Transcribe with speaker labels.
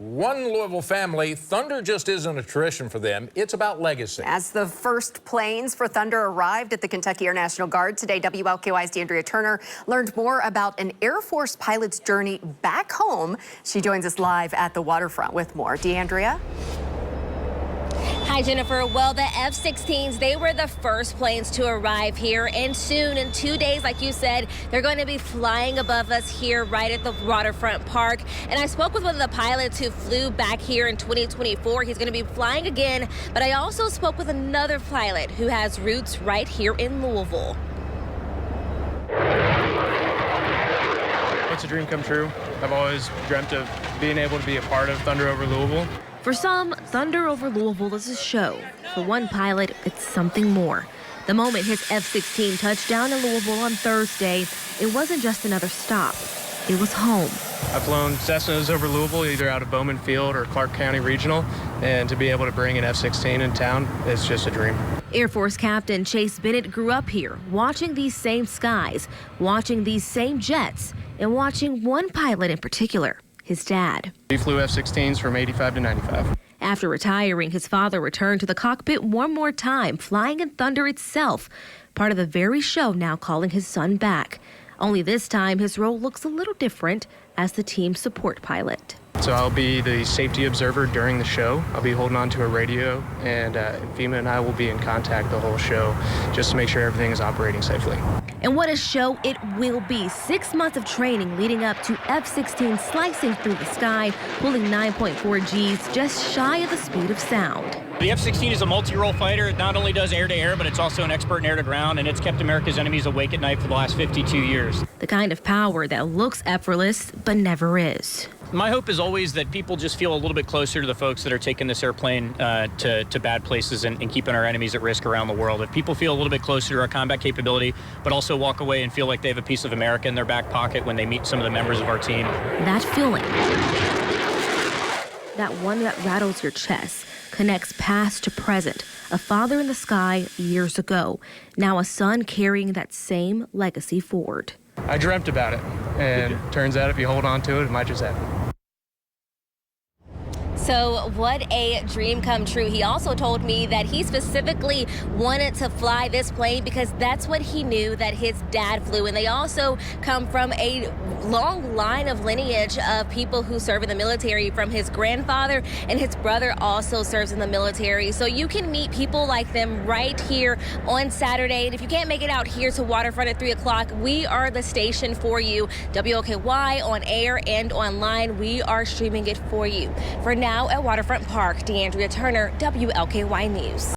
Speaker 1: One Louisville family, Thunder just isn't a tradition for them. It's about legacy.
Speaker 2: As the first planes for Thunder arrived at the Kentucky Air National Guard today, WLKY's DeAndrea Turner learned more about an Air Force pilot's journey back home. She joins us live at the waterfront with more. DeAndrea?
Speaker 3: Hi, Jennifer. Well, the F-16s, they were the first planes to arrive here, and soon, in 2 days, like you said, they're going to be flying above us here right at the waterfront park. And I spoke with one of the pilots who flew back here in 2024. He's going to be flying again, but I also spoke with another pilot who has roots right here in Louisville.
Speaker 4: It's a dream come true. I've always dreamt of being able to be a part of Thunder Over Louisville.
Speaker 3: For some, Thunder Over Louisville is a show. For one pilot, it's something more. The moment his F-16 touched down in Louisville on Thursday, it wasn't just another stop. It was home.
Speaker 4: I've flown Cessnas over Louisville, either out of Bowman Field or Clark County Regional, and to be able to bring an F-16 in town is just a dream.
Speaker 3: Air Force Captain Chase Bennett grew up here, watching these same skies, watching these same jets, and watching one pilot in particular, his dad.
Speaker 4: He flew F-16s from 85 to 95.
Speaker 3: After retiring, his father returned to the cockpit one more time, flying in Thunder itself, part of the very show now calling his son back. Only this time, his role looks a little different as the team support pilot.
Speaker 4: So I'll be the safety observer during the show. I'll be holding on to a radio, and FEMA and I will be in contact the whole show just to make sure everything is operating safely.
Speaker 3: And what a show it will be. 6 months of training leading up to F-16 slicing through the sky, pulling 9.4 Gs, just shy of the speed of sound.
Speaker 5: The F-16 is a multi-role fighter. It not only does air-to-air, but it's also an expert in air-to-ground, and it's kept America's enemies awake at night for the last 52 years.
Speaker 3: The kind of power that looks effortless, but never is.
Speaker 5: My hope is always that people just feel a little bit closer to the folks that are taking this airplane to bad places and keeping our enemies at risk around the world. If people feel a little bit closer to our combat capability, but also walk away and feel like they have a piece of America in their back pocket when they meet some of the members of our team.
Speaker 3: That feeling, that one that rattles your chest, connects past to present. A father in the sky years ago, now a son carrying that same legacy forward.
Speaker 4: I dreamt about it, and turns out if you hold on to it, it might just happen.
Speaker 3: So what a dream come true. He also told me that he specifically wanted to fly this plane because that's what he knew that his dad flew. And they also come from a long line of lineage of people who serve in the military, from his grandfather, and his brother also serves in the military. So you can meet people like them right here on Saturday. And if you can't make it out here to Waterfront at 3 o'clock, we are the station for you. WLKY on air and online. We are streaming it for you. For now, at Waterfront Park, DeAndrea Turner, WLKY News.